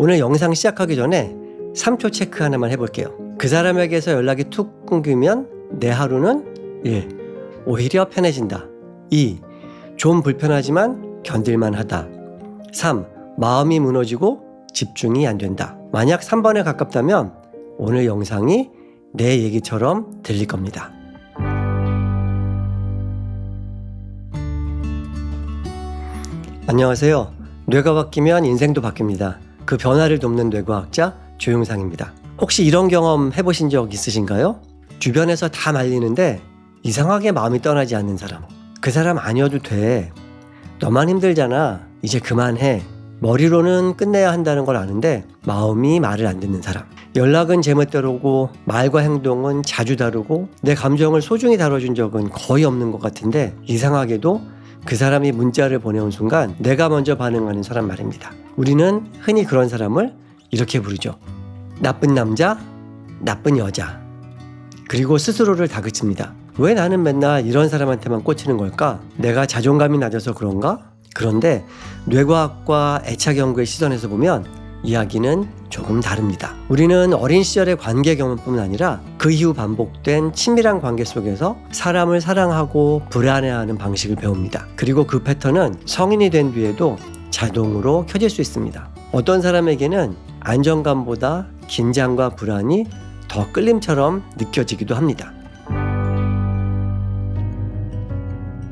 오늘 영상 시작하기 전에 3초 체크 하나만 해볼게요. 그 사람에게서 연락이 툭 끊기면 내 하루는 1. 오히려 편해진다. 2. 좀 불편하지만 견딜만 하다. 3. 마음이 무너지고 집중이 안 된다. 만약 3번에 가깝다면 오늘 영상이 내 얘기처럼 들릴 겁니다. 안녕하세요. 뇌가 바뀌면 인생도 바뀝니다. 그 변화를 돕는 뇌과학자 조용상입니다. 혹시 이런 경험 해보신 적 있으신가요? 주변에서 다 말리는데 이상하게 마음이 떠나지 않는 사람. 그 사람 아니어도 돼. 너만 힘들잖아. 이제 그만해. 머리로는 끝내야 한다는 걸 아는데 마음이 말을 안 듣는 사람. 연락은 제멋대로고 말과 행동은 자주 다르고 내 감정을 소중히 다뤄준 적은 거의 없는 것 같은데 이상하게도 그 사람이 문자를 보내온 순간 내가 먼저 반응하는 사람 말입니다. 우리는 흔히 그런 사람을 이렇게 부르죠. 나쁜 남자, 나쁜 여자. 그리고 스스로를 다그칩니다. 왜 나는 맨날 이런 사람한테만 꽂히는 걸까? 내가 자존감이 낮아서 그런가? 그런데 뇌과학과 애착 연구의 시선에서 보면 이야기는 조금 다릅니다. 우리는 어린 시절의 관계 경험뿐만 아니라 그 이후 반복된 친밀한 관계 속에서 사람을 사랑하고 불안해하는 방식을 배웁니다. 그리고 그 패턴은 성인이 된 뒤에도 자동으로 켜질 수 있습니다. 어떤 사람에게는 안정감보다 긴장과 불안이 더 끌림처럼 느껴지기도 합니다.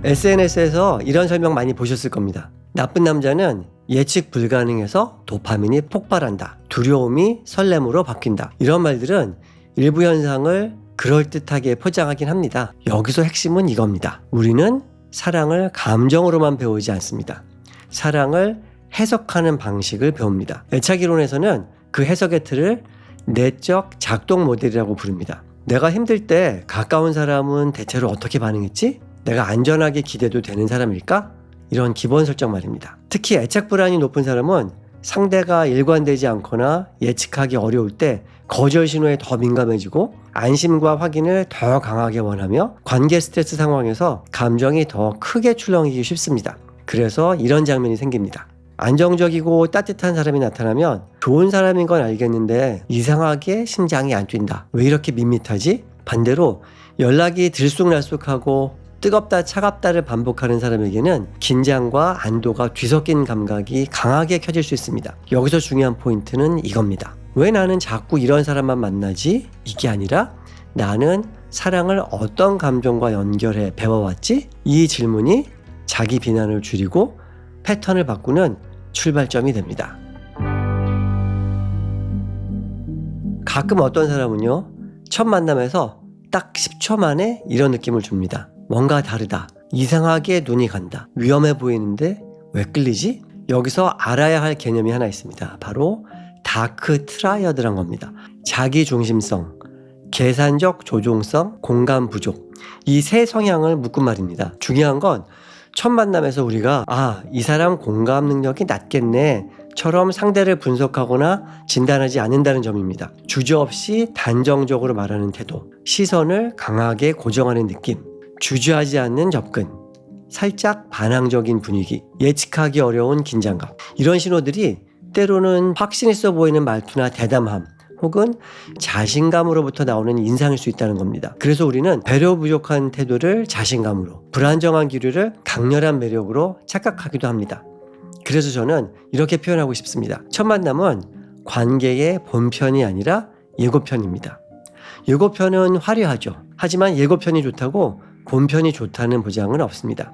SNS에서 이런 설명 많이 보셨을 겁니다. 나쁜 남자는 예측 불가능해서 도파민이 폭발한다. 두려움이 설렘으로 바뀐다. 이런 말들은 일부 현상을 그럴듯하게 포장하긴 합니다. 여기서 핵심은 이겁니다. 우리는 사랑을 감정으로만 배우지 않습니다. 사랑을 해석하는 방식을 배웁니다. 애착이론에서는 그 해석의 틀을 내적 작동 모델이라고 부릅니다. 내가 힘들 때 가까운 사람은 대체로 어떻게 반응했지? 내가 안전하게 기대도 되는 사람일까? 이런 기본 설정 말입니다. 특히 애착 불안이 높은 사람은 상대가 일관되지 않거나 예측하기 어려울 때 거절 신호에 더 민감해지고 안심과 확인을 더 강하게 원하며 관계 스트레스 상황에서 감정이 더 크게 출렁이기 쉽습니다. 그래서 이런 장면이 생깁니다. 안정적이고 따뜻한 사람이 나타나면 좋은 사람인 건 알겠는데 이상하게 심장이 안 뛴다. 왜 이렇게 밋밋하지? 반대로 연락이 들쑥날쑥하고 뜨겁다 차갑다를 반복하는 사람에게는 긴장과 안도가 뒤섞인 감각이 강하게 켜질 수 있습니다. 여기서 중요한 포인트는 이겁니다. 왜 나는 자꾸 이런 사람만 만나지? 이게 아니라 나는 사랑을 어떤 감정과 연결해 배워왔지? 이 질문이 자기 비난을 줄이고 패턴을 바꾸는 출발점이 됩니다. 가끔 어떤 사람은요, 첫 만남에서 딱 10초 만에 이런 느낌을 줍니다. 뭔가 다르다. 이상하게 눈이 간다. 위험해 보이는데 왜 끌리지? 여기서 알아야 할 개념이 하나 있습니다. 바로 다크 트라이어드란 겁니다. 자기중심성, 계산적 조종성, 공감 부족. 이 세 성향을 묶은 말입니다. 중요한 건 첫 만남에서 우리가 이 사람 공감 능력이 낮겠네 처럼 상대를 분석하거나 진단하지 않는다는 점입니다. 주저없이 단정적으로 말하는 태도, 시선을 강하게 고정하는 느낌, 주저하지 않는 접근, 살짝 반항적인 분위기, 예측하기 어려운 긴장감. 이런 신호들이 때로는 확신 있어 보이는 말투나 대담함 혹은 자신감으로부터 나오는 인상일 수 있다는 겁니다. 그래서 우리는 배려 부족한 태도를 자신감으로, 불안정한 기류를 강렬한 매력으로 착각하기도 합니다. 그래서 저는 이렇게 표현하고 싶습니다. 첫 만남은 관계의 본편이 아니라 예고편입니다. 예고편은 화려하죠. 하지만 예고편이 좋다고 본편이 좋다는 보장은 없습니다.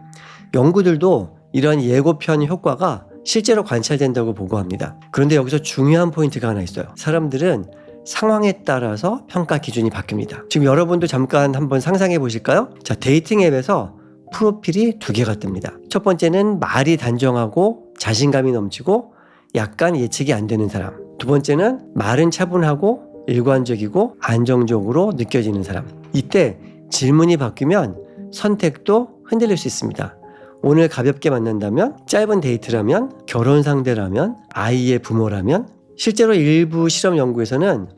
연구들도 이런 예고편 효과가 실제로 관찰된다고 보고합니다. 그런데 여기서 중요한 포인트가 하나 있어요. 사람들은 상황에 따라서 평가 기준이 바뀝니다. 지금 여러분도 잠깐 한번 상상해 보실까요? 자, 데이팅 앱에서 프로필이 2개가 뜹니다. 첫 번째는 말이 단정하고 자신감이 넘치고 약간 예측이 안 되는 사람. 두 번째는 말은 차분하고 일관적이고 안정적으로 느껴지는 사람. 이때 질문이 바뀌면 선택도 흔들릴 수 있습니다. 오늘 가볍게 만난다면, 짧은 데이트라면, 결혼 상대라면, 아이의 부모라면. 실제로 일부 실험 연구에서는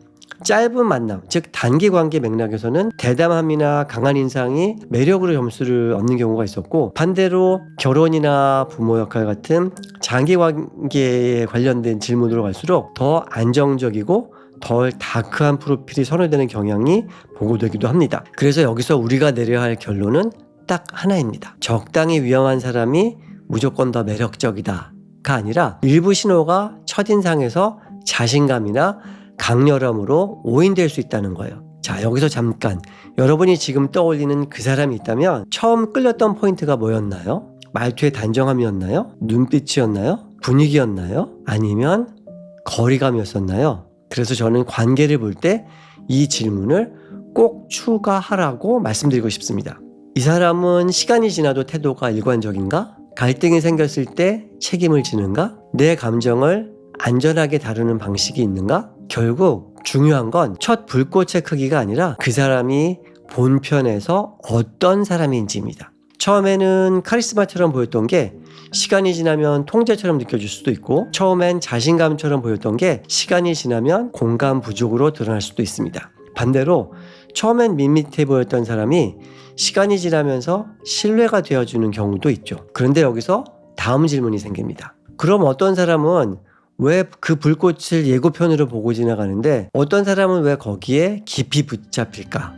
짧은 만남, 즉 단기 관계 맥락에서는 대담함이나 강한 인상이 매력으로 점수를 얻는 경우가 있었고, 반대로 결혼이나 부모 역할 같은 장기 관계에 관련된 질문으로 갈수록 더 안정적이고 덜 다크한 프로필이 선호되는 경향이 보고되기도 합니다. 그래서 여기서 우리가 내려야 할 결론은 딱 하나입니다. 적당히 위험한 사람이 무조건 더 매력적이다가 아니라 일부 신호가 첫인상에서 자신감이나 강렬함으로 오인될 수 있다는 거예요. 자, 여기서 잠깐 여러분이 지금 떠올리는 그 사람이 있다면 처음 끌렸던 포인트가 뭐였나요? 말투의 단정함이었나요? 눈빛이었나요? 분위기였나요? 아니면 거리감이었었나요? 그래서 저는 관계를 볼 때 이 질문을 꼭 추가하라고 말씀드리고 싶습니다. 이 사람은 시간이 지나도 태도가 일관적인가? 갈등이 생겼을 때 책임을 지는가? 내 감정을 안전하게 다루는 방식이 있는가? 결국 중요한 건 첫 불꽃의 크기가 아니라 그 사람이 본편에서 어떤 사람인지입니다. 처음에는 카리스마처럼 보였던 게 시간이 지나면 통제처럼 느껴질 수도 있고, 처음엔 자신감처럼 보였던 게 시간이 지나면 공감 부족으로 드러날 수도 있습니다. 반대로 처음엔 밋밋해 보였던 사람이 시간이 지나면서 신뢰가 되어주는 경우도 있죠. 그런데 여기서 다음 질문이 생깁니다. 그럼 어떤 사람은 왜 그 불꽃을 예고편으로 보고 지나가는데 어떤 사람은 왜 거기에 깊이 붙잡힐까?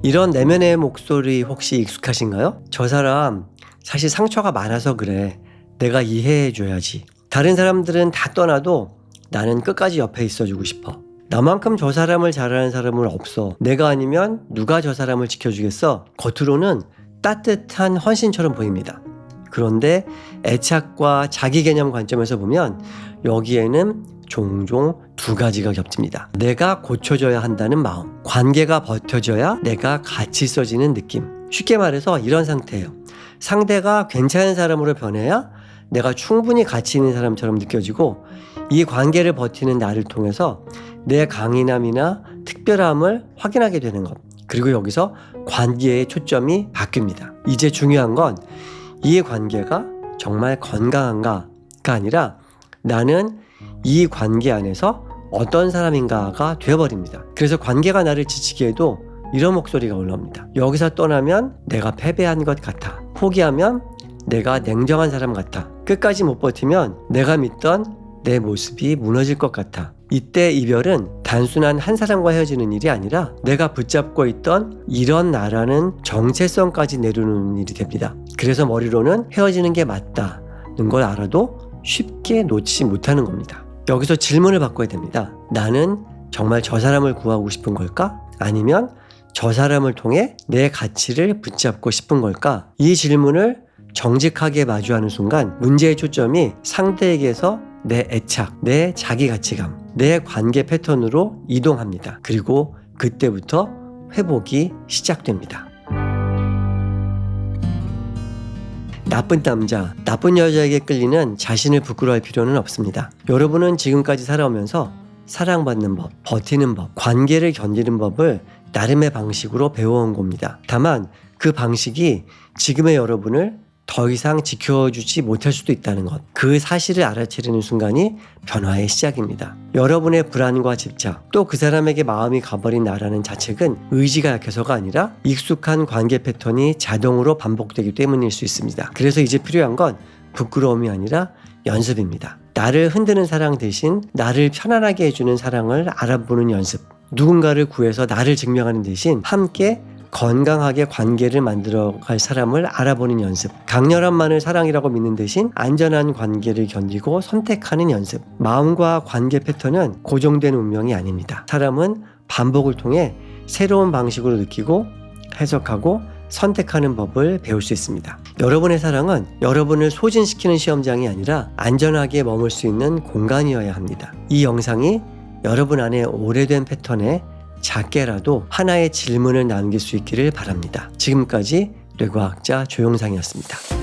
이런 내면의 목소리 혹시 익숙하신가요? 저 사람 사실 상처가 많아서 그래. 내가 이해해줘야지. 다른 사람들은 다 떠나도 나는 끝까지 옆에 있어주고 싶어. 나만큼 저 사람을 잘하는 사람은 없어. 내가 아니면 누가 저 사람을 지켜주겠어? 겉으로는 따뜻한 헌신처럼 보입니다. 그런데 애착과 자기 개념 관점에서 보면 여기에는 종종 두 가지가 겹칩니다. 내가 고쳐져야 한다는 마음, 관계가 버텨져야 내가 같이 있어지는 느낌. 쉽게 말해서 이런 상태예요. 상대가 괜찮은 사람으로 변해야 내가 충분히 가치 있는 사람처럼 느껴지고, 이 관계를 버티는 나를 통해서 내 강인함이나 특별함을 확인하게 되는 것. 그리고 여기서 관계의 초점이 바뀝니다. 이제 중요한 건 이 관계가 정말 건강한가가 아니라 나는 이 관계 안에서 어떤 사람인가가 되어버립니다. 그래서 관계가 나를 지치게 해도 이런 목소리가 올라옵니다. 여기서 떠나면 내가 패배한 것 같아. 포기하면 내가 냉정한 사람 같아. 끝까지 못 버티면 내가 믿던 내 모습이 무너질 것 같아. 이때 이별은 단순한 한 사람과 헤어지는 일이 아니라 내가 붙잡고 있던 이런 나라는 정체성까지 내려놓는 일이 됩니다. 그래서 머리로는 헤어지는 게 맞다는 걸 알아도 쉽게 놓지 못하는 겁니다. 여기서 질문을 바꿔야 됩니다. 나는 정말 저 사람을 구하고 싶은 걸까? 아니면 저 사람을 통해 내 가치를 붙잡고 싶은 걸까? 이 질문을 정직하게 마주하는 순간 문제의 초점이 상대에게서 내 애착, 내 자기 가치감, 내 관계 패턴으로 이동합니다. 그리고 그때부터 회복이 시작됩니다. 나쁜 남자, 나쁜 여자에게 끌리는 자신을 부끄러워할 필요는 없습니다. 여러분은 지금까지 살아오면서 사랑받는 법, 버티는 법, 관계를 견디는 법을 나름의 방식으로 배워온 겁니다. 다만 그 방식이 지금의 여러분을 더 이상 지켜주지 못할 수도 있다는 것, 그 사실을 알아채리는 순간이 변화의 시작입니다. 여러분의 불안과 집착, 또 그 사람에게 마음이 가버린 나라는 자책은 의지가 약해서가 아니라 익숙한 관계 패턴이 자동으로 반복되기 때문일 수 있습니다. 그래서 이제 필요한 건 부끄러움이 아니라 연습입니다. 나를 흔드는 사랑 대신 나를 편안하게 해주는 사랑을 알아보는 연습, 누군가를 구해서 나를 증명하는 대신 함께 건강하게 관계를 만들어갈 사람을 알아보는 연습, 강렬함만을 사랑이라고 믿는 대신 안전한 관계를 견디고 선택하는 연습. 마음과 관계 패턴은 고정된 운명이 아닙니다. 사람은 반복을 통해 새로운 방식으로 느끼고 해석하고 선택하는 법을 배울 수 있습니다. 여러분의 사랑은 여러분을 소진시키는 시험장이 아니라 안전하게 머물 수 있는 공간이어야 합니다. 이 영상이 여러분 안에 오래된 패턴에 작게라도 하나의 질문을 남길 수 있기를 바랍니다. 지금까지 뇌과학자 조영상이었습니다.